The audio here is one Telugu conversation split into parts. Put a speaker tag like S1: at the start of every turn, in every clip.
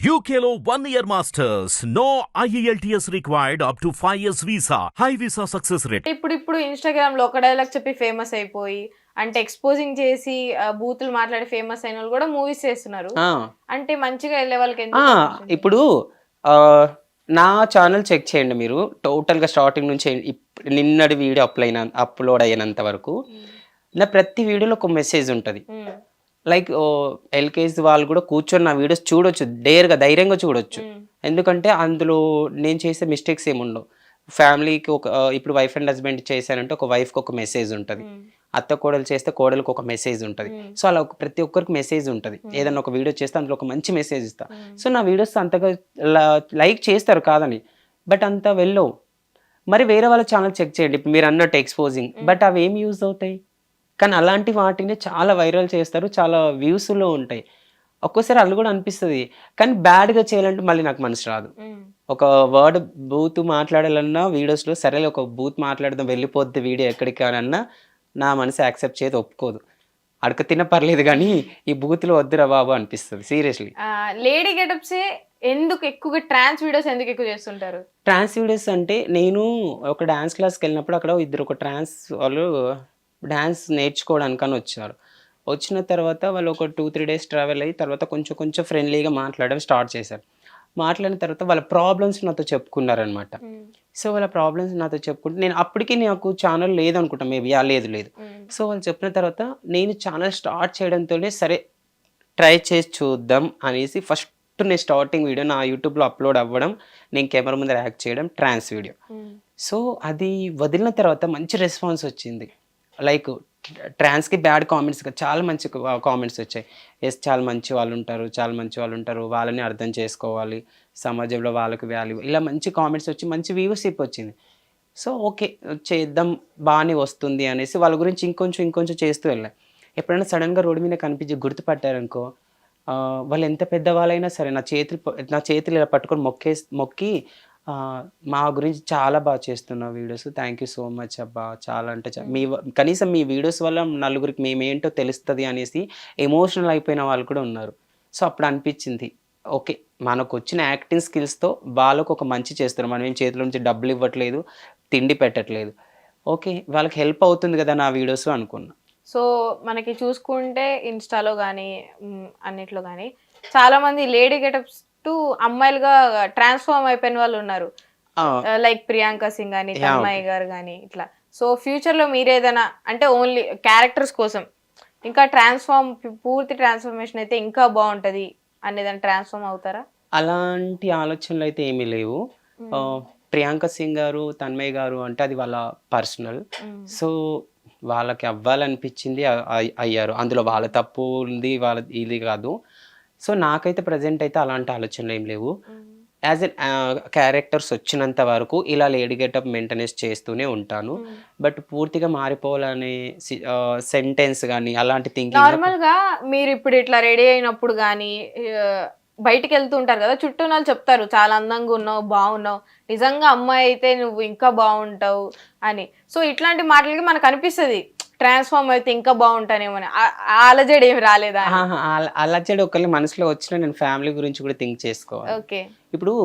S1: UKLO 1 year masters. No IELTS required up to 5 years visa. High visa success rate.
S2: ఇప్పుడు ఇన్స్టాగ్రామ్ లో ఒక డైలాగ్ చెప్పి ఫేమస్ అయిపోయి అంటే ఎక్స్పోజింగ్ చేసి బూతులు మాట్లాడి ఫేమస్ అయిన వాళ్ళు కూడా మూవీస్ చేస్తున్నారు. అంటే మంచిగా వెళ్ళే వాళ్ళకి
S3: ఇప్పుడు నా ఛానల్ చెక్ చేయండి మీరు. టోటల్గా స్టార్టింగ్ నుంచి నిన్నటి వీడియో అప్లోడ్ అయినంత వరకు నా ప్రతి వీడియోలో ఒక మెసేజ్ ఉంటుంది. లైక్ ఎల్కేజీ వాళ్ళు కూడా కూర్చొని నా వీడియోస్ చూడొచ్చు, ధైర్యంగా చూడొచ్చు. ఎందుకంటే అందులో నేను చేసే మిస్టేక్స్ ఏముండవు. ఫ్యామిలీకి ఒక ఇప్పుడు వైఫ్ అండ్ హస్బెండ్ చేశానంటే ఒక వైఫ్కి ఒక మెసేజ్ ఉంటుంది, అత్త కోడలు చేస్తే కోడలకు ఒక మెసేజ్ ఉంటుంది. సో అలా ప్రతి ఒక్కరికి మెసేజ్ ఉంటుంది. ఏదైనా ఒక వీడియో చేస్తే అందులో ఒక మంచి మెసేజ్ ఇస్తా. సో నా వీడియోస్ అంతగా లైక్ చేస్తారు కాదని, బట్ అంత వెళ్ళవు. మరి వేరే వాళ్ళ ఛానల్ చెక్ చేయండి, ఇప్పుడు మీరు అన్నట్టు ఎక్స్పోజింగ్, బట్ అవి ఏం యూజ్ అవుతాయి? కానీ అలాంటి వాటిని చాలా వైరల్ చేస్తారు, చాలా వ్యూస్లో ఉంటాయి. ఒక్కోసారి అది కూడా అనిపిస్తుంది, కానీ బ్యాడ్గా చేయాలంటే మళ్ళీ నాకు మనసు రాదు. ఒక వర్డ్ బూత్ మాట్లాడాలన్నా వీడియోస్లో సరే ఒక బూత్ మాట్లాడదాం వెళ్ళిపోద్ది వీడియో ఎక్కడికి అన్నా నా మనసు యాక్సెప్ట్ చేయదు, ఒప్పుకోదు. అడక తిన పర్లేదు కానీ ఈ బూత్లో వద్దురా బాబు అనిపిస్తుంది సీరియస్లీ.
S2: లేడీ గెటప్సే ఎందుకు ఎక్కువగా ట్రాన్స్ వీడియోస్ ఎందుకు ఎక్కువ చేస్తుంటారు?
S3: ట్రాన్స్ వీడియోస్ అంటే నేను ఒక డాన్స్ క్లాస్కి వెళ్ళినప్పుడు అక్కడ ఒక ట్రాన్స్ వాళ్ళు డాన్స్ నేర్చుకోవడానికని వచ్చారు. వచ్చిన తర్వాత వాళ్ళు ఒక 2-3 days ట్రావెల్ అయ్యి తర్వాత కొంచెం ఫ్రెండ్లీగా మాట్లాడడం స్టార్ట్ చేశారు. మాట్లాడిన తర్వాత వాళ్ళ ప్రాబ్లమ్స్ నాతో చెప్పుకున్నారనమాట. సో వాళ్ళ ప్రాబ్లమ్స్ నాతో చెప్పుకుంటే నేను అప్పటికి నాకు ఛానల్ లేదనుకుంటా, మేబీ లేదు. సో వాళ్ళు చెప్పిన తర్వాత నేను ఛానల్ స్టార్ట్ చేయడంతోనే సరే ట్రై చేసి చూద్దాం అనేసి ఫస్ట్ నేను స్టార్టింగ్ వీడియో నా యూట్యూబ్లో అప్లోడ్ అవ్వడం, నేను కెమెరా ముందర యాక్ట్ చేయడం ట్రాన్స్ వీడియో. సో అది వదిలిన తర్వాత మంచి రెస్పాన్స్ వచ్చింది. లైక్ ట్రాన్స్కి బ్యాడ్ కామెంట్స్ చాలా మంచి కామెంట్స్ వచ్చాయి. చాలా మంచి వాళ్ళు ఉంటారు, వాళ్ళని అర్థం చేసుకోవాలి, సమాజంలో వాళ్ళకి వాల్యూ, ఇలా మంచి కామెంట్స్ వచ్చి మంచి వ్యూవర్షిప్ వచ్చింది. సో ఓకే చేద్దాం బాగానే వస్తుంది అనేసి వాళ్ళ గురించి ఇంకొంచెం చేస్తూ వెళ్ళాను. ఎప్పుడైనా సడన్గా రోడ్డు మీద కనిపించి గుర్తుపట్టారనుకో, వాళ్ళు ఎంత పెద్దవాళ్ళైనా సరే నా చేతులు ఇలా పట్టుకొని మొక్కి మా గురించి చాలా బాగా చేస్తున్నావు videos, thank you so much అబ్బా, చాలా అంటే కనీసం మీ వీడియోస్ వల్ల నలుగురికి మేమేంటో తెలుస్తుంది అనేసి ఎమోషనల్ అయిపోయిన వాళ్ళు కూడా ఉన్నారు. సో అప్పుడు అనిపించింది ఓకే మనకు వచ్చిన యాక్టింగ్ స్కిల్స్తో వాళ్ళకు ఒక మంచి చేస్తున్నాం, మనం ఏం చేతిలో నుంచి డబ్బులు ఇవ్వట్లేదు, తిండి పెట్టట్లేదు, ఓకే వాళ్ళకి హెల్ప్ అవుతుంది కదా నా వీడియోస్ అనుకున్నా.
S2: సో మనకి చూసుకుంటే ఇన్స్టాలో కానీ అన్నిట్లో కానీ చాలామంది లేడీ గెటప్స్ టు అమ్మాయిలుగా ట్రాన్స్ఫార్మ్ అయిపోయిన వాళ్ళు ఉన్నారు, లైక్ ప్రియాంక సింగ్ కానీ తన్మయ్ గారు కానీ ఇట్లా. సో ఫ్యూచర్లో మీరు ఏదైనా అంటే ఓన్లీ క్యారెక్టర్స్ కోసం ఇంకా పూర్తి ట్రాన్స్ఫర్మేషన్ అయితే ఇంకా బాగుంటుంది అనేదాన్ని ట్రాన్స్ఫార్మ్ అవుతారా?
S3: అలాంటి ఆలోచనలు అయితే ఏమీ లేవు. ప్రియాంక సింగ్ గారు తన్మయ్ గారు అంటే అది వాళ్ళ పర్సనల్. సో వాళ్ళకి అవ్వాలనిపించింది అయ్యారు, అందులో వాళ్ళ తప్పు ఉంది, వాళ్ళ ఇది కాదు. సో నాకైతే ప్రజెంట్ అయితే అలాంటి ఆలోచనలు ఏం లేవు. యాజ్ ఎ క్యారెక్టర్స్ వచ్చినంత వరకు ఇలా లేడీ గెటప్ మెయింటెనెన్స్ చేస్తూనే ఉంటాను. బట్ పూర్తిగా మారిపోవాలనే సెంటెన్స్ కానీ అలాంటి థింకింగ్.
S2: నార్మల్గా మీరు ఇప్పుడు ఇట్లా రెడీ అయినప్పుడు కానీ బయటికి వెళ్తూ ఉంటారు కదా, చుట్టూ వాళ్ళు చెప్తారు చాలా అందంగా ఉన్నావు, బాగున్నావు, నిజంగా అమ్మాయి అయితే నువ్వు ఇంకా బాగుంటావు అని. సో ఇట్లాంటి మాటలకి మనకు అనిపిస్తుంది ట్రాన్స్ఫార్మ్ అయితే ఇంకా బాగుంటానేమో. అలజడి ఏమి రాలేదా?
S3: అలజడి ఒకళ్ళు మనసులో వచ్చినా నేను ఫ్యామిలీ గురించి కూడా థింక్ చేసుకోవాలి.
S2: ఓకే
S3: ఇప్పుడు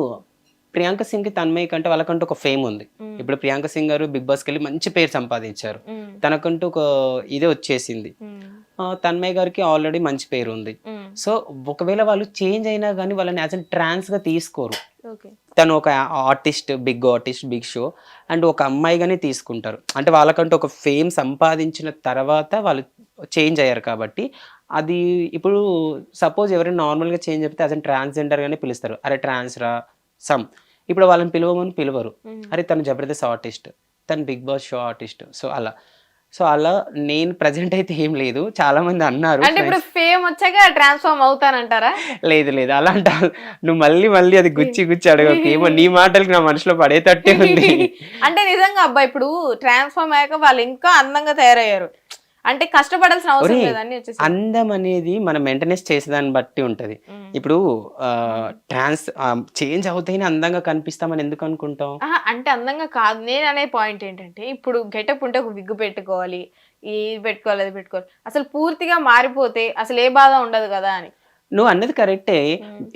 S3: ప్రియాంక సింగ్ కి తన్మయ్ కంటే వాళ్ళకంటూ ఒక ఫేమ్ ఉంది. ఇప్పుడు ప్రియాంక సింగ్ గారు బిగ్ బాస్కి వెళ్ళి మంచి పేరు సంపాదించారు, తనకంటూ ఒక ఇదే వచ్చేసింది. తన్మయ్ గారికి ఆల్రెడీ మంచి పేరు ఉంది. సో ఒకవేళ వాళ్ళు చేంజ్ అయినా కానీ వాళ్ళని యాజ్ అన్ ట్రాన్స్ గా తీసుకోరు. తను ఒక ఆర్టిస్ట్, బిగ్ షో అండ్ ఒక అమ్మాయిగానే తీసుకుంటారు. అంటే వాళ్ళకంటూ ఒక ఫేమ్ సంపాదించిన తర్వాత వాళ్ళు చేంజ్ అయ్యారు కాబట్టి అది ఇప్పుడు సపోజ్ ఎవరైనా నార్మల్గా చేంజ్ చెప్తే యాజ్ అన్ ట్రాన్స్జెండర్ గానే పిలుస్తారు, అరే ట్రాన్స్ రా సమ్. ఇప్పుడు వాళ్ళని పిలవరు, అరే తను జబర్దస్త్ ఆర్టిస్ట్, తను Bigg Boss show artist. So అలా నేను ప్రజెంట్ అయితే ఏం లేదు. చాలా మంది అన్నారు
S2: అంటే ఇప్పుడు ఫేమ్ వచ్చాక ట్రాన్స్ఫార్మ్ అవుతానంటారా?
S3: లేదు అలాంటి నువ్వు మళ్ళీ అది గుచ్చి అడగకు, ఏమో నీ మాటలకి నా మనసులో పడేటట్టే ఉంది.
S2: అంటే నిజంగా అబ్బా ఇప్పుడు ట్రాన్స్ఫార్మ్ అయ్యాక వాళ్ళు ఇంకా అందంగా తయారయ్యారు, అంటే కష్టపడాల్సిన అవసరం లేదని.
S3: అందం అనేది మనం మెయింటెనెన్స్ చేసేదాన్ని బట్టి ఉంటది. ఇప్పుడు ట్రాన్స్ చేంజ్ అవుతాయినా అందంగా కనిపిస్తామని ఎందుకు అనుకుంటాం?
S2: అంటే అందంగా కాదు, నేను అనే పాయింట్ ఏంటంటే ఇప్పుడు గెటప్ ఉంటే ఒక విగ్గు పెట్టుకోవాలి, ఇది పెట్టుకోవాలి, అది పెట్టుకోవాలి, అసలు పూర్తిగా మారిపోతే అసలు ఏ బాధ ఉండదు కదా అని.
S3: నువ్వు అన్నది కరెక్టే.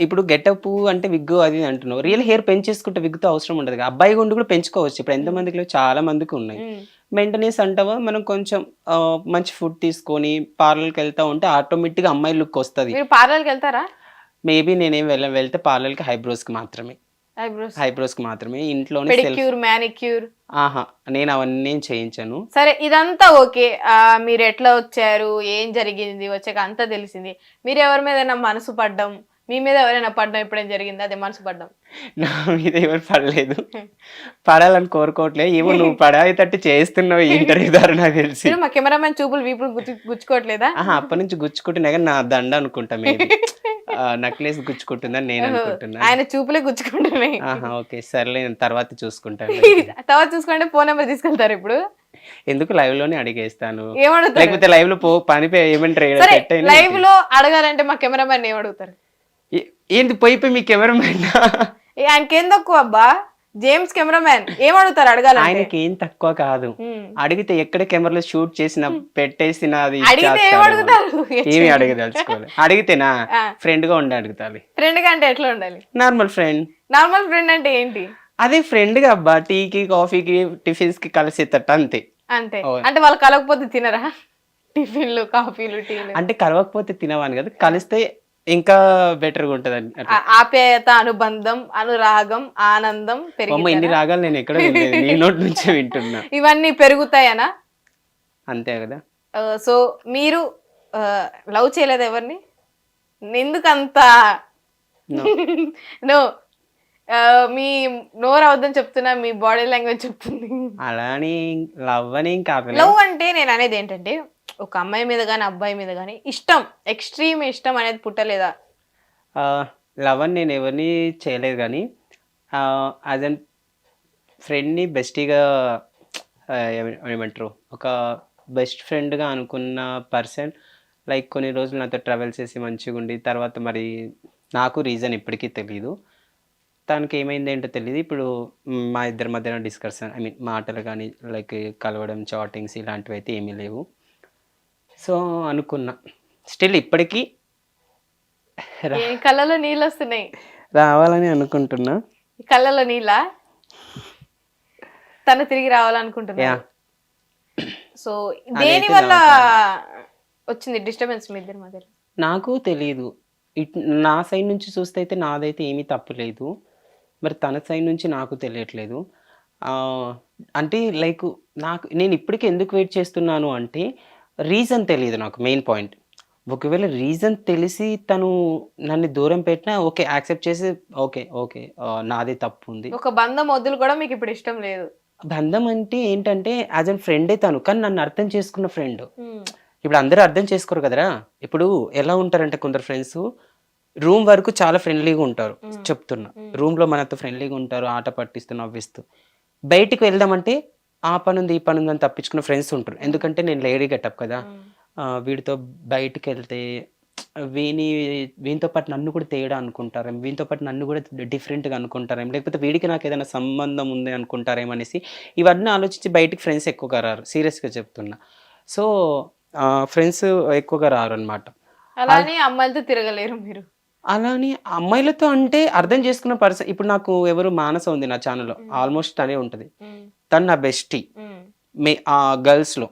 S3: ఇప్పుడు గెటప్ అంటే విగ్గు అది ఇది అంటున్నావు. రియల్ హెయిర్ పెంచేసుకుంటే విగ్గుతో అవసరం ఉండదు. అబ్బాయి గుండు కూడా పెంచుకోవచ్చు. ఇప్పుడు ఎంతమందికి లేవు, చాలా మందికి ఉన్నాయి. మెయింటెనెన్స్ అంటావా, మనం కొంచెం మంచి ఫుడ్ తీసుకొని పార్లర్కి వెళ్తా ఉంటే ఆటోమేటిక్గా అమ్మాయి లుక్ వస్తుంది.
S2: మీరు పార్లర్కి వెళ్తారా?
S3: మేబీ నేనేం వెళ్తే పార్లర్కి ఐబ్రోస్కి మాత్రమే, ఐబ్రోస్కి మాత్రమే. ఇంట్లోనే
S2: పెడిక్యూర్, మ్యానిక్యూర్
S3: ఆహా నేను అవన్నీ చేయించాను.
S2: సరే, ఇదంతా ఓకే. మీరు ఎట్లా వచ్చారు, ఏం జరిగింది, వచ్చాక అంతా తెలిసింది. మీరు ఎవరి మీద మనసు పడ్డం, మీ మీద ఎవరైనా పడ్డం ఎప్పుడేం జరిగింది? అదే మనసు పడ్డం.
S3: నా మీద ఎవరు పడలేదు, పడాలని కోరుకోవట్లేదు. ఏమో నువ్వు పడాయితట్టు చేస్తున్నావు ఈ ఇంటర్వ్యూ ద్వారా నాకు తెలిసి.
S2: మా కెమెరామెన్ చూపులు వీపులు గుచ్చుకోవట్లేదా?
S3: అప్పటి నుంచి గుచ్చుకుంటున్నా కానీ నా దండ అనుకుంటా, మేబీ నక్లెస్ గుచ్చుకుంటుందని నేను అనుకుంటున్నా.
S2: ఆయన చూపులే గుచ్చుకుంటున్నాయి.
S3: ఓకే సర్లే, నేను తర్వాత చూసుకుంటాను.
S2: తర్వాత చూసుకుంటే ఫోన్ నెంబర్ తీసుకెళ్తారు ఇప్పుడు?
S3: ఎందుకు లైవ్ లోనే అడిగేస్తాను,
S2: ఏమడుగుతారు?
S3: లేకపోతే లైవ్ లో పని ఏమంటారు,
S2: లైవ్ లో అడగాలంటే మా కెమెరామెన్ ఏమడుగుతారు?
S3: ఏంటి పోయి మీ కెమెరామెన్
S2: ఆయనకి ఏం తక్కువ అబ్బా? జేమ్స్ కెమెరామెన్ ఏమడుగుతారు అడగాలి? ఆయనకి
S3: ఏం తక్కువ కాదు. అడిగితే ఎక్కడ కెమెరాలో షూట్ చేసిన పెట్టేసిన అది ఏమి అడగదలుచుకోవాలి. అడిగితేనా ఫ్రెండ్ గా ఉండి అడుగుతాలి.
S2: ఫ్రెండ్ గా అంటే ఎట్లా ఉండాలి?
S3: Normal friend.
S2: నార్మల్ ఫ్రెండ్ అంటే ఏంటి?
S3: అదే ఫ్రెండ్ గా అబ్బా, టీకి కాఫీకి టిఫిన్స్ కి కలిసేటట్టు అంతే.
S2: అంతే అంటే వాళ్ళు కలవకపోతే తినరా? టిఫిన్లు కాఫీలు టీలు
S3: అంటే కలవకపోతే తినవాని కదా, కలిస్తే ఇంకా బెటర్ గా ఉంటది.
S2: ఆప్యాయత, అనుబంధం, అనురాగం, ఆనందం పెరిగి
S3: ఇన్ని రాగాలు నేను ఎక్కడ వినలేదు, నీ నోటి నుంచే వింటున్నా.
S2: ఇవన్నీ పెరుగుతాయనా?
S3: అంతే కదా.
S2: సో మీరు లవ్ చేయలేదు ఎవరిని? ఎందుకంత నో, మీ నోరు అవద్దని చెప్తున్నా, మీ బాడీ లాంగ్వేజ్ చెప్తుంది.
S3: అలాని లవ్ అని కాదు.
S2: లవ్ అంటే నేను అనేది ఏంటంటే, ఒక అమ్మాయి మీద కానీ అబ్బాయి మీద కానీ ఇష్టం, ఎక్స్ట్రీమ్ ఇష్టం అనేది పుట్టలేదా?
S3: లవ్ అని నేను ఎవరిని చేయలేదు, కానీ యాజ్ అన్ ఫ్రెండ్ని బెస్టీగా ఏమంటారు, ఒక బెస్ట్ ఫ్రెండ్గా అనుకున్న పర్సన్ లైక్ కొన్ని రోజులు నాతో ట్రావెల్ చేసి మంచిగా ఉండి తర్వాత మరి నాకు రీజన్ ఇప్పటికీ తెలీదు, తనకి ఏమైంది ఏంటో తెలియదు. ఇప్పుడు మా ఇద్దరి మధ్యన డిస్కషన్, ఐ మీన్ మాటలు కానీ లైక్ కలవడం, చాటింగ్స్ ఇలాంటివి అయితే ఏమీ లేవు. సో అనుకున్నా, స్టిల్ ఇప్పటికీ
S2: కళ్ళలో నీళ్ళు వస్తున్నాయి,
S3: రావాలని అనుకుంటున్నా.
S2: కళ్ళలో నీళ్ళ తను తిరిగి రావాలనుకుంటున్నా. సో దేని వల్ల వచ్చింది డిస్టర్బెన్స్ మీ ఇద్దరి మధ్యలో? నాకు
S3: తెలియదు. నా సైడ్ నుంచి చూస్తే అయితే నాదైతే ఏమీ తప్పులేదు, మరి తన సైడ్ నుంచి నాకు తెలియట్లేదు. అంటే లైక్ నేను ఇప్పటికీ ఎందుకు వెయిట్ చేస్తున్నాను అంటే రీజన్ తెలియదు నాకు. మెయిన్ పాయింట్, ఒకవేళ రీజన్ తెలిసి తను నన్ను దూరం పెట్టినా ఓకే, యాక్సెప్ట్ చేసి ఓకే ఓకే నాదే తప్పు ఉంది.
S2: ఒక బంధం వదులు కూడా మీకు ఇప్పుడు ఇష్టం లేదు?
S3: బంధం అంటే ఏంటంటే యాజ్ అన్ ఫ్రెండే తను, కానీ నన్ను అర్థం చేసుకున్న ఫ్రెండ్. ఇప్పుడు అందరూ అర్థం చేసుకోరు కదరా. ఇప్పుడు ఎలా ఉంటారంటే కొందరు ఫ్రెండ్స్ రూమ్ వరకు చాలా ఫ్రెండ్లీగా ఉంటారు, చెప్తున్నా, రూమ్లో మనతో ఫ్రెండ్లీగా ఉంటారు, ఆట పట్టిస్తూ నవ్విస్తూ. బయటికి వెళ్దామంటే ఆ పని ఉంది ఈ పని ఉంది అని తప్పించుకున్న ఫ్రెండ్స్ ఉంటారు. ఎందుకంటే నేను లేడీ గెటప్ కదా, వీడితో బయటికి వెళ్తే వీనితో పాటు నన్ను కూడా తేడా అనుకుంటారేమో, వీనితో పాటు నన్ను కూడా డిఫరెంట్గా అనుకుంటారేమో, లేకపోతే వీడికి నాకు ఏదైనా సంబంధం ఉంది అనుకుంటారేమో అనేసి ఇవన్నీ ఆలోచించి బయటికి ఫ్రెండ్స్ ఎక్కువగా రారు, సీరియస్గా చెప్తున్నా. సో ఫ్రెండ్స్ ఎక్కువగా రారు అనమాట.
S2: అలానే అమ్మాయిలతో తిరగలేరు మీరు? అలానే
S3: అమ్మాయిలతో అంటే అర్థం చేసుకున్న పర్సన్, ఇప్పుడు నాకు ఎవరు మానస ఉంది నా ఛానల్లో, ఆల్మోస్ట్ తనే ఉంటుంది. తను నా బెస్టీ, గర్ల్స్లో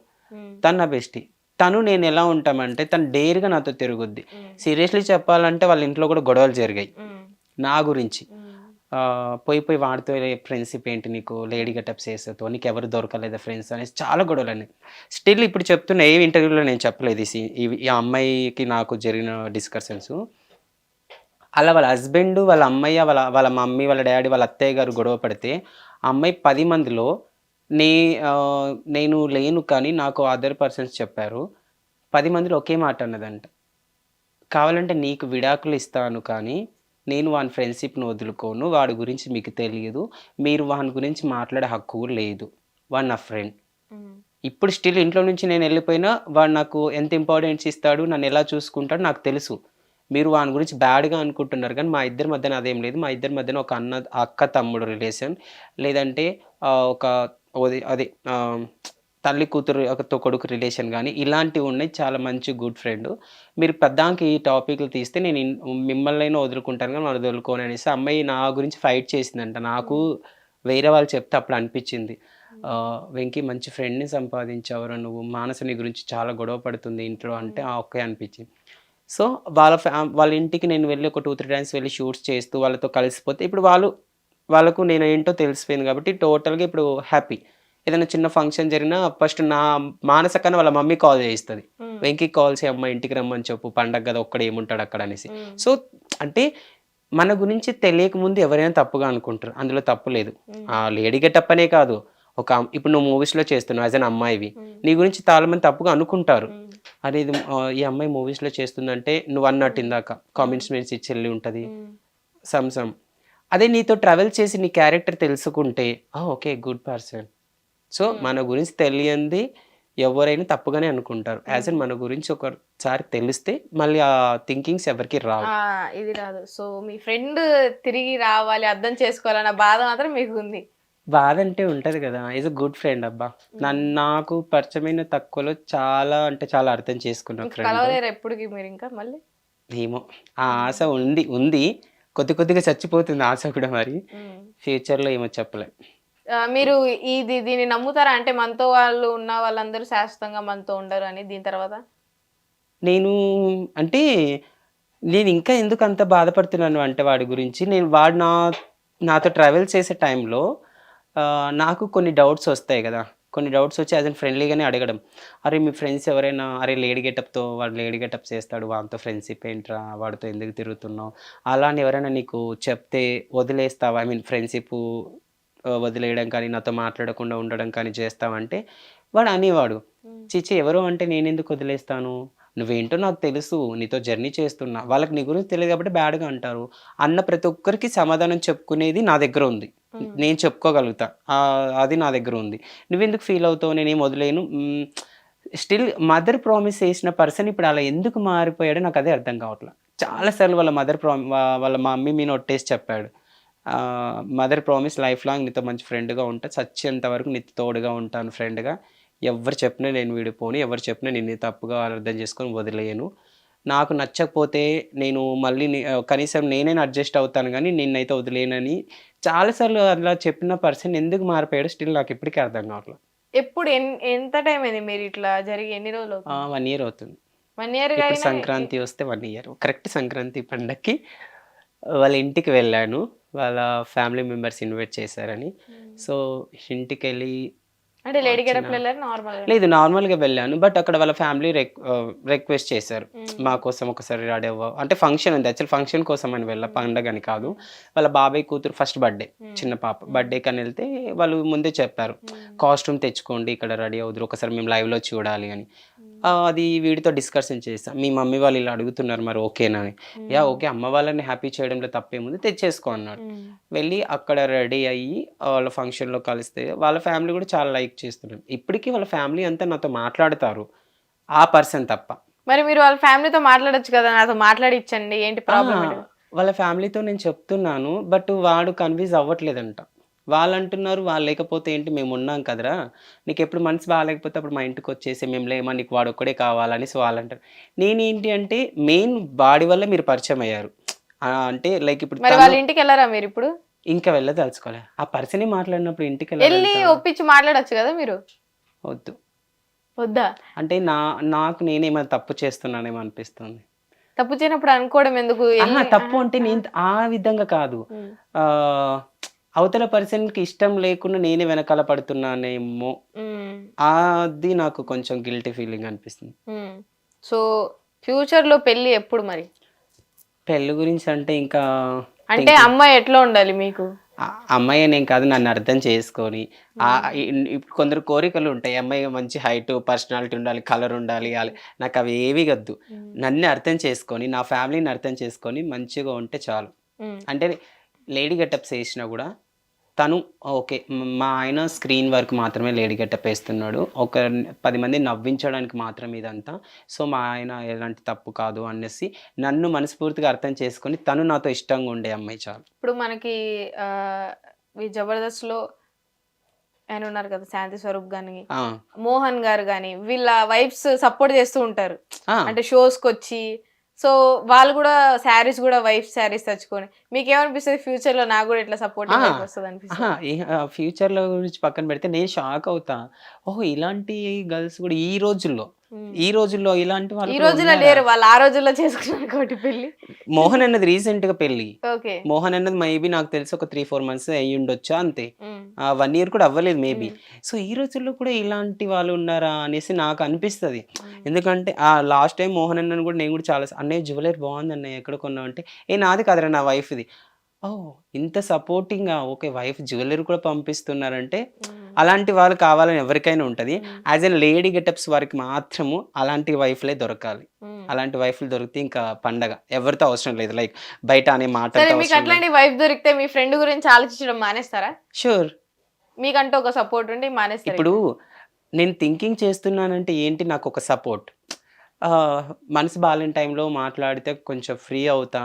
S3: తను నా బెస్టీ. తను నేను ఎలా ఉంటామంటే తను డేర్గా నాతో తిరుగుద్ది. సీరియస్లీ చెప్పాలంటే వాళ్ళ ఇంట్లో కూడా గొడవలు జరిగాయి నా గురించి. పోయి వాడితో ఫ్రెండ్షిప్ ఏంటి నీకు, లేడీ గెటప్స్ వేసేతో నీకు ఎవరు దొరకలేదా ఫ్రెండ్స్ అనేసి చాలా గొడవలు అన్నాయి. స్టిల్ ఇప్పుడు చెప్తున్నా, ఏ ఇంటర్వ్యూలో నేను చెప్పలేదు ఈ అమ్మాయికి నాకు జరిగిన డిస్కషన్స్. అలా వాళ్ళ హస్బెండ్, వాళ్ళ అమ్మయ్య, వాళ్ళ మమ్మీ, వాళ్ళ డాడీ, వాళ్ళ అత్తయ్య గారు గొడవ పడితే అమ్మాయి 10 మందిలో నేను లేను కానీ నాకు అదర్ పర్సన్స్ చెప్పారు, 10 మందిలో ఒకే మాట అన్నదంట, కావాలంటే నీకు విడాకులు ఇస్తాను కానీ నేను వాని ఫ్రెండ్షిప్ను వదులుకోను, వాడి గురించి మీకు తెలియదు, మీరు వాని గురించి మాట్లాడే హక్కు లేదు, వాడు నా ఫ్రెండ్. ఇప్పుడు స్టిల్ ఇంట్లో నుంచి నేను వెళ్ళిపోయినా వాడు నాకు ఎంత ఇంపార్టెన్స్ ఇస్తాడు, నన్ను ఎలా చూసుకుంటాడు నాకు తెలుసు. మీరు వాని గురించి బ్యాడ్గా అనుకుంటున్నారు కానీ మా ఇద్దరి మధ్యన అదేం లేదు. మా ఇద్దరి మధ్యన ఒక అక్క తమ్ముడు రిలేషన్, లేదంటే ఒక అదే తల్లి కూతురు కొడుకు రిలేషన్ కానీ ఇలాంటివి ఉన్నాయి. చాలా మంచి గుడ్ ఫ్రెండ్. మీరు పద్దానికి ఈ టాపిక్లు తీస్తే నేను మిమ్మల్నైనా వదులుకుంటాను కానీ వాళ్ళు వదులుకోను అనేసి అమ్మాయి నా గురించి ఫైట్ చేసిందంట. నాకు వేరే వాళ్ళు చెప్తే అప్పుడు అనిపించింది, వెంకీ మంచి ఫ్రెండ్ని సంపాదించావురా నువ్వు, మానస నీ గురించి చాలా గొడవ పడుతుంది ఇంట్లో అంటే ఓకే అనిపించింది. సో వాళ్ళ ఇంటికి నేను వెళ్ళి ఒక 2-3 టైమ్స్ వెళ్ళి షూట్స్ చేస్తూ వాళ్ళతో కలిసిపోతే ఇప్పుడు వాళ్ళకు నేను ఏంటో తెలిసిపోయింది కాబట్టి టోటల్గా ఇప్పుడు హ్యాపీ. ఏదైనా చిన్న ఫంక్షన్ జరిగినా ఫస్ట్ నా మానస కన్నా వాళ్ళ మమ్మీ కాల్ చేయిస్తుంది, వెంకీ కాల్ చేయి అమ్మ ఇంటికి రమ్మని చెప్పు, పండగ కదా ఒక్కడ ఏముంటాడు అక్కడ అనేసి. సో అంటే మన గురించి తెలియక ముందు ఎవరైనా తప్పుగా అనుకుంటారు, అందులో తప్పు లేదు. ఆ లేడీ గెటప్ అనే కాదు, ఇప్పుడు నువ్వు మూవీస్లో చేస్తున్నావు యాజ్ అన్ అమ్మాయివి, నీ గురించి చాలా మంది తప్పుగా అనుకుంటారు. అరే ఇది ఈ అమ్మాయి మూవీస్లో చేస్తుందంటే నువ్వు అన్నట్టు ఇందాక కామెంట్స్ చెల్లి ఉంటుంది సమ్ అదే నీతో ట్రావెల్ చేసి నీ క్యారెక్టర్ తెలుసుకుంటే ఓకే గుడ్ పర్సన్. సో మన గురించి తెలియంది ఎవరైనా తప్పుగానే అనుకుంటారు. యాజ్ అన్ మన గురించి ఒకసారి తెలిస్తే మళ్ళీ ఆ థింకింగ్స్ ఎవరికి రావు.
S2: ఇది రాదు. సో మీ ఫ్రెండ్ తిరిగి రావాలి, అర్థం చేసుకోవాలన్న బాధ మాత్రం మీకు ఉంది.
S3: బాధ అంటే ఉంటది కదా, ఈజ్ అ గుడ్ ఫ్రెండ్ అబ్బా. నాకు పరిచయమైన తక్కువలో చాలా అంటే చాలా అర్థం చేసుకున్న ఫ్రెండ్.
S2: కలవలేరు ఎప్పటికి మీరు ఇంకా మళ్ళీ?
S3: ఏమో ఆ ఆశ ఉంది కొద్దిగా చచ్చిపోతుంది ఆశ కూడా. మరి ఫ్యూచర్లో ఏమో చెప్పలే.
S2: మీరు దీన్ని నమ్ముతారా? అంటే మనతో వాళ్ళు ఉన్న వాళ్ళందరూ శాశ్వతంగా మనతో ఉండరు అని దీని తర్వాత?
S3: నేను ఇంకా ఎందుకు అంత బాధపడుతున్నాను అంటే వాడి గురించి, వాడు నాతో ట్రావెల్ చేసే టైంలో నాకు కొన్ని డౌట్స్ వస్తాయి కదా, కొన్ని డౌట్స్ వచ్చి యాజ్ అన్ ఫ్రెండ్లీగానే అడగడం, అరే మీ ఫ్రెండ్స్ ఎవరైనా అరే లేడీ గెటప్తో వాడు లేడీ గెటప్ చేస్తాడు వాడితో ఫ్రెండ్షిప్ ఏంట్రా, వాడితో ఎందుకు తిరుగుతున్నావు అలా అని ఎవరైనా నీకు చెప్తే వదిలేస్తావా, ఫ్రెండ్షిప్ వదిలేయడం కానీ నాతో మాట్లాడకుండా ఉండడం కానీ చేస్తావంటే వాడు అనేవాడు, చిచి ఎవరు అంటే నేను ఎందుకు వదిలేస్తాను, నువ్వేంటో నాకు తెలుసు, నీతో జర్నీ చేస్తున్నా, వాళ్ళకి నీ గురించి తెలియదు కాబట్టి బ్యాడ్గా అంటారు అన్న ప్రతి ఒక్కరికి సమాధానం చెప్పుకునేది నా దగ్గర ఉంది, నేను చెప్పుకోగలుగుతా, అది నా దగ్గర ఉంది. నువ్వెందుకు ఫీల్ అవుతావు, నేనేం వదిలేను. స్టిల్ మదర్ ప్రామిస్ చేసిన పర్సన్ ఇప్పుడు అలా ఎందుకు మారిపోయాడో నాకు అదే అర్థం కావట్లేదు. చాలాసార్లు వాళ్ళ మమ్మీ మీద ఒట్టేసి చెప్పాడు, మదర్ ప్రామిస్ లైఫ్ లాంగ్ నీతో మంచి ఫ్రెండ్గా ఉంటా, చచ్చేంత వరకు నీతో తోడుగా ఉంటాను ఫ్రెండ్గా, ఎవరు చెప్పినా నేను విడిపోను, ఎవరు చెప్పినా నేను తప్పుగా అర్థం చేసుకొని వదిలేయను, నాకు నచ్చకపోతే నేను మళ్ళీ కనీసం నేనైనా అడ్జస్ట్ అవుతాను కానీ నిన్నైతే వదిలేనని చాలాసార్లు అలా చెప్పిన పర్సన్ ఎందుకు మారిపోయాడు స్టిల్ నాకు ఇప్పటికీ అర్థం కావట్లేదు.
S2: ఎప్పుడు ఎంత టైం అయింది మీరు ఇట్లా జరిగి? ఎన్ని రోజులు?
S3: 1 year అవుతుంది.
S2: 1 year
S3: సంక్రాంతి వస్తే 1 year కరెక్ట్. సంక్రాంతి పండగకి వాళ్ళ ఇంటికి వెళ్ళాను, వాళ్ళ ఫ్యామిలీ మెంబర్స్ ఇన్వైట్ చేశారని. సో ఇంటికి వెళ్ళి
S2: అంటే లేడీ గెటప్ వెళ్ళారు నార్మల్?
S3: లేదు నార్మల్గా వెళ్ళాను, బట్ అక్కడ వాళ్ళ ఫ్యామిలీ రిక్వెస్ట్ చేశారు మా కోసం ఒకసారి రెడీ అవ్వ, అంటే ఫంక్షన్ ఉంది యాక్చువల్, ఫంక్షన్ కోసం అని వెళ్ళా, పండగ అని కాదు. వాళ్ళ బాబాయ్ కూతురు ఫస్ట్ బర్త్డే, చిన్న పాప బర్త్డేకి అని వెళ్తే వాళ్ళు ముందే చెప్పారు కాస్ట్యూమ్ తెచ్చుకోండి ఇక్కడ రెడీ అవుదురు ఒకసారి మేము లైవ్లో చూడాలి అని. అది వీడితో డిస్కషన్ చేస్తాం, మీ మమ్మీ వాళ్ళు ఇలా అడుగుతున్నారు మరి ఓకేనా అని. ఓకే అమ్మ వాళ్ళని హ్యాపీ చేయడంలో తప్పేముంది తెచ్చేసుకో అన్నాడు. వెళ్ళి అక్కడ రెడీ అయ్యి వాళ్ళ ఫంక్షన్లో కలిస్తే వాళ్ళ ఫ్యామిలీ కూడా చాలా లైక్ చేస్తున్నారు. ఇప్పటికీ వాళ్ళ ఫ్యామిలీ అంతా నాతో మాట్లాడతారు, ఆ పర్సన్ తప్ప.
S2: మరి మీరు వాళ్ళ ఫ్యామిలీతో మాట్లాడొచ్చు కదా, నాతో మాట్లాడిచ్చండి ఏంటి ప్రాబ్లం?
S3: వాళ్ళ ఫ్యామిలీతో నేను చెప్తున్నాను, బట్ వాడు కన్విన్స్ అవ్వట్లేదంట. వాళ్ళు అంటున్నారు వాళ్ళు లేకపోతే ఏంటి మేము ఉన్నాం కదరా, నీకు ఎప్పుడు మనసు బాగాలేకపోతే అప్పుడు మా ఇంటికి వచ్చేసి మేము లేమా నీకు వాడు ఒక్కడే కావాలని. సో వాళ్ళు అంటారు, నేనేంటి అంటే మెయిన్ బాడీ వల్ల మీరు పరిచయం అయ్యారు అంటే లైక్ ఇప్పుడు
S2: వాళ్ళ ఇంటికి వెళ్ళారా మీరు? ఇప్పుడు ఇంకా
S3: వెళ్ళదలుచుకోలే, ఆ పర్సన్ మాట్లాడినప్పుడు ఇంటికి
S2: వెళ్ళి ఒప్పించి మాట్లాడొచ్చు కదా మీరు. వద్దా అంటే
S3: నాకు నేనేమైనా తప్పు చేస్తున్నానేమో అనిపిస్తుంది.
S2: తప్పు చేయనప్పుడు అనుకోవడం ఎందుకు?
S3: తప్పు అంటే నేను ఆ విధంగా కాదు, అవతల పర్సన్కి ఇష్టం లేకుండా నేనే వెనకాల పడుతున్నానేమో, అది నాకు కొంచెం గిల్టీ ఫీలింగ్ అనిపిస్తుంది.
S2: సో ఫ్యూచర్ లో పెళ్లి ఎప్పుడు మరి?
S3: పెళ్లి గురించి అంటే ఇంకా
S2: అంటే అమ్మాయి ఎట్లా ఉండాలి మీకు?
S3: అమ్మాయి నేను కాదు, నన్ను అర్థం చేసుకొని, కొందరు కోరికలు ఉంటాయి, అమ్మాయి మంచి హైట్ పర్సనాలిటీ ఉండాలి, కలర్ ఉండాలి, నాకు అవి ఏవి వద్దు, నన్ను అర్థం చేసుకొని నా ఫ్యామిలీని అర్థం చేసుకొని మంచిగా ఉంటే చాలు. అంటే లేడీ గెటప్స్ వేసినా కూడా తను ఓకే, మా ఆయన స్క్రీన్ వర్క్ మాత్రమే లేడీ గెటప్ వేస్తున్నాడు, ఒక 10 మంది నవ్వించడానికి మాత్రం ఇదంతా, సో మా ఆయన ఎలాంటి తప్పు కాదు అనేసి నన్ను మనస్ఫూర్తిగా అర్థం చేసుకొని తను నాతో ఇష్టంగా ఉండే అమ్మాయి చాలు.
S2: ఇప్పుడు మనకి జబర్దస్త్లో ఆయన ఉన్నారు కదా శాంతి స్వరూప్ గాని,
S3: ఆ,
S2: మోహన్ గారు గాని, వీళ్ళ వైఫ్స్ సపోర్ట్ చేస్తూ ఉంటారు.
S3: ఆ.
S2: అంటే షోస్ కి వచ్చి, సో వాళ్ళు కూడా శారీస్ కూడా వైఫ్ శారీస్ తెచ్చుకొని, మీకు ఏమనిపిస్తుంది ఫ్యూచర్ లో నాకు కూడా ఇట్లా సపోర్ట్ వస్తుంది అనిపిస్తుంది?
S3: ఫ్యూచర్లో గురించి పక్కన పెడితే నేను షాక్ అవుతా. ఓహో, ఇలాంటి గర్ల్స్ కూడా ఈ రోజుల్లో ఇలాంటి వాళ్ళు
S2: ఈ
S3: కూడా
S2: రోజుల్లో
S3: ఉన్నారా?
S2: లేరు, వాళ్ళు ఆ రోజుల్లో చేసుకున్నారు కాబట్టి పెళ్లి.
S3: మోహన్ అన్నది రీసెంట్ గా పెళ్లి.
S2: ఓకే.
S3: మోహన్ అన్నది మేబీ నాకు తెలిసి ఒక 3-4 months అయ్యి ఉండొచ్చా, అంతే. 1 year కూడా అవ్వలేదు మేబీ. సో ఈ రోజుల్లో కూడా ఇలాంటి వాళ్ళు ఉన్నారా అనేసి నాకు అనిపిస్తుంది. ఎందుకంటే లాస్ట్ టైం మోహన్ అన్నని కూడా నేను కూడా చాలా అన్నయ్య జ్యువెలరీ బాగుంది అన్నయ్య ఎక్కడ కొన్నావు అంటే, నాది కాదురా నా వైఫ్ది. ఓ, ఇంత సపోర్టింగ్. ఓకే, వైఫ్ జ్యువెలరీ కూడా పంపిస్తున్నారంటే అలాంటి వాళ్ళు కావాలని ఎవరికైనా ఉంటుంది. యాజ్ ఎ లేడీ గెటప్స్ వారికి మాత్రము అలాంటి వైఫ్లే దొరకాలి. అలాంటి వైఫ్లు దొరికితే ఇంకా పండగ, ఎవరితో అవసరం లేదు. లైక్ బయట అనే
S2: సరే,
S3: మాటలు
S2: మీకు అట్లాంటి వైఫ్ దొరికితే మీ ఫ్రెండ్ గురించి ఆలోచించడం మానేస్తారా?
S3: షూర్.
S2: మీకంటూ ఒక సపోర్ట్ ఉండి మానేస్తారు?
S3: ఇప్పుడు నేను థింకింగ్ చేస్తున్నానంటే ఏంటి, నాకు ఒక సపోర్ట్. మనసు బాగాలేని టైంలో మాట్లాడితే కొంచెం ఫ్రీ అవుతా.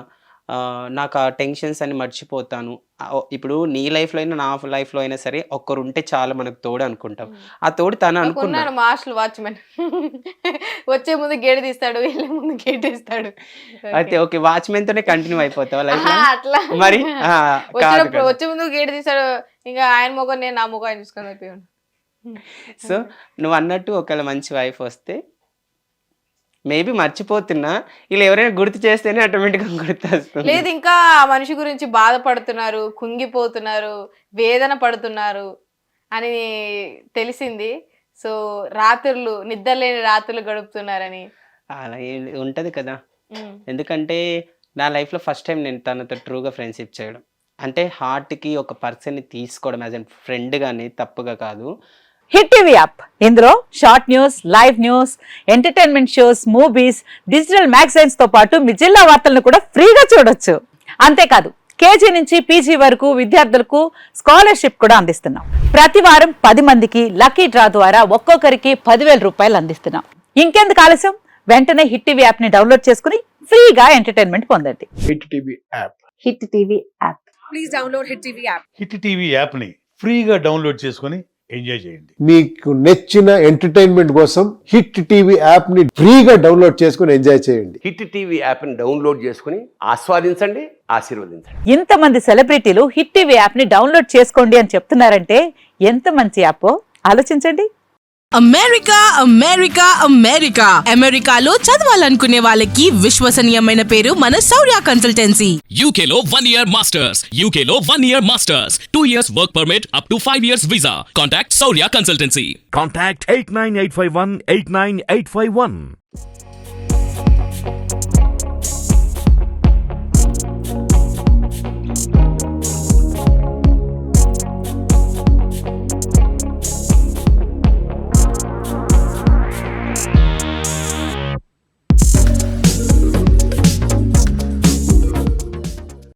S3: నాకు ఆ టెన్షన్స్ అని మర్చిపోతాను. ఇప్పుడు నీ లైఫ్లో అయినా నా లైఫ్లో అయినా సరే ఒక్కరు ఉంటే చాలా మనకు తోడు అనుకుంటాం. ఆ తోడు తను అనుకున్నాను.
S2: మాస్టర్ వాచ్మెన్ వచ్చే ముందు గేట్ తీస్తాడు, వెళ్ళే ముందు గేట్ తీస్తాడు.
S3: అయితే ఓకే, వాచ్మెన్ తోనే కంటిన్యూ అయిపోతావా లైఫ్
S2: అట్లా
S3: మరి?
S2: వచ్చే ముందు గేట్ తీస్తాడు, ఇంకా ఆయన మొగ నేను నా మొగ ఆయన చూసుకొని అయిపోయాను.
S3: సో నువ్వు అన్నట్టు ఒకవేళ మంచి వైఫ్ వస్తే మేబీ మర్చిపోతున్నా, ఇలా ఎవరైనా గుర్తు చేస్తేనే ఆటోమేటిక్గా గుర్తొస్తుంది.
S2: లేదు, ఇంకా ఆ మనిషి గురించి బాధపడుతున్నారు, కుంగిపోతున్నారు, వేదన పడుతున్నారు అని తెలిసింది. సో రాత్రులు నిద్రలేని రాత్రులు గడుపుతున్నారని
S3: అలా ఉంటది కదా. ఎందుకంటే నా లైఫ్లో ఫస్ట్ టైం నేను తనతో ట్రూగా ఫ్రెండ్షిప్ చేయడం, అంటే హార్ట్కి ఒక పర్సన్ని తీసుకోవడం యాజ్ ఎ ఫ్రెండ్ గానీ తప్పుగా కాదు.
S4: హిట్ టీవీ యాప్, ఇందులో short news, live news, entertainment shows, movies, digital magazines తో పాటు మీ జిల్లా వార్తలను కూడా ఫ్రీగా చూడొచ్చు. అంతేకాదు కేజీ నుంచి పీజీ వరకు విద్యార్థులకు స్కాలర్షిప్ కూడా అందిస్తున్నాం. ప్రతి వారం 10 మందికి లక్కీ డ్రా ద్వారా ఒక్కొక్కరికి 10,000 రూపాయలు అందిస్తున్నాం. ఇంకెందుకు ఆలస్యం, వెంటనే హిట్ టీవీ యాప్ ని డౌన్లోడ్ చేసుకుని ఫ్రీగా ఎంటర్టైన్మెంట్ పొందండి.
S5: Hit TV app.
S4: Hit TV app.
S6: Please download hit TV app.
S5: Hit TV యాప్ని ఫ్రీగా డౌన్లోడ్ చేసుకొని ఎంజాయ్ చేయండి.
S7: మీకు నచ్చిన ఎంటర్టైన్మెంట్ కోసం హిట్ టీవీ యాప్ ని ఫ్రీగా డౌన్లోడ్ చేసుకుని ఎంజాయ్ చేయండి.
S8: హిట్ టీవీ యాప్ని డౌన్లోడ్ చేసుకుని ఆస్వాదించండి, ఆశీర్వదించండి.
S4: ఇంతమంది సెలబ్రిటీలు హిట్ టీవీ యాప్ ని డౌన్లోడ్ చేసుకోండి అని చెప్తున్నారంటే ఎంత మంచి యాప్ ఆలోచించండి.
S6: అమెరికా అమెరికా అమెరికా అమెరికాలో చదవాలనుకునే వాళ్ళకి విశ్వసనీయమైన పేరు మన శౌర్య కన్సల్టెన్సీ.
S9: UK లో 1 year masters. UK లో 1 year masters. 2 years work permit up to 5 years visa. Contact Saurya Consultancy.
S1: Contact 89851 89851.